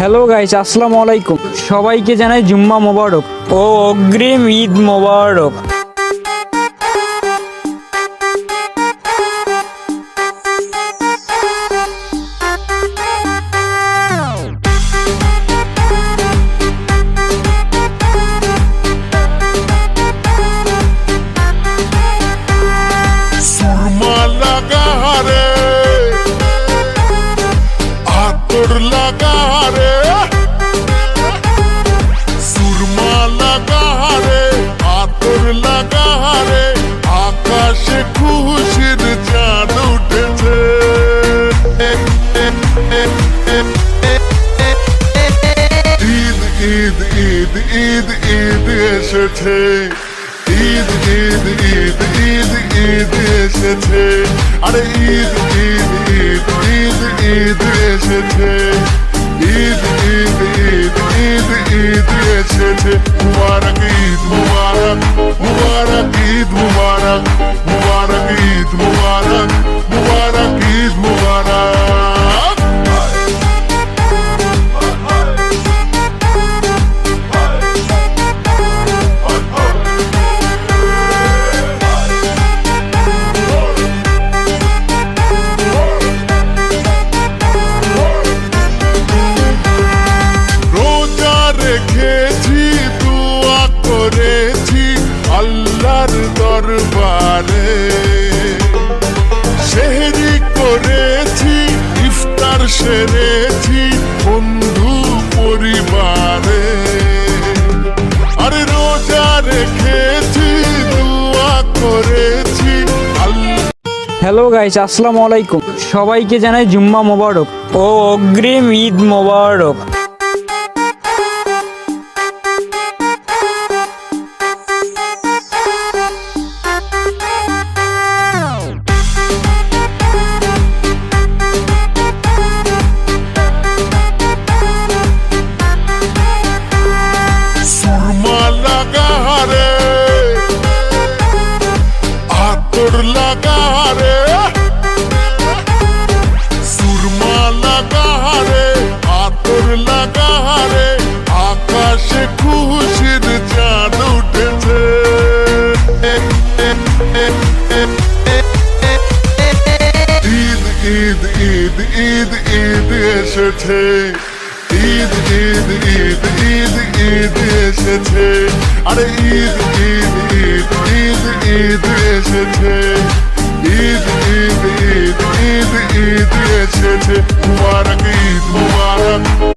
Hello guys, আসসালামু আলাইকুম। সবাইকে জানাই জুম্মা মোবারক ও অগ্রিম ঈদ মোবারক। সুরমা লাগা রে, আতর লাগা রে, সুরমা লাগা রে, আতর লাগা রে, আকাশে খুশির চাঁদ উঠেছে। ঈদ ঈদ ঈদ ঈদ ঈদ এসেছে, ঈদ ঈদ ঈদ ঈদ ঈদ এসেছে, আরে ঈদ ঈদ ঈদ ঈদ ঈদ এসেছে, ঈদ ঈদ ঈদ ঈদ ঈদ এসেছে। মুবারক ঈদ মুবারক, মুবারক ঈদ মুবারক, মুবারক ঈদ মুবারক, মুবারক ঈদ মুবারক। রেখেছি দোয়া করেছি আল্লাহর দরবারে, সেহরি করেছি ইফতার সেরেছি বন্ধু পরিবারে, আরে রোজা রেখেছি দোয়া করেছি আল্লাহ। হ্যালো গাইস, আসসালামু আলাইকুম। সবাইকে জানাই জুম্মা মোবারক ও অগ্রিম ঈদ মোবারক। সুরমা লাগা রে, আতর লাগা রে, সুরমা লাগা রে, আতর লাগা রে, আকাশে খুশির চাঁদ উঠেছে। ঈদ ঈদ ঈদ ঈদ ঈদ এসেছে, ঈদ ঈদ ঈদ ঈদ ঈদ এসেছে, আরে ঈদ ঈদ ঈদ ঈদ ঈদ এসেছে, ঈদ ঈদ ঈদ ঈদ ঈদ এসেছে। মুবারক ঈদ মুবারক।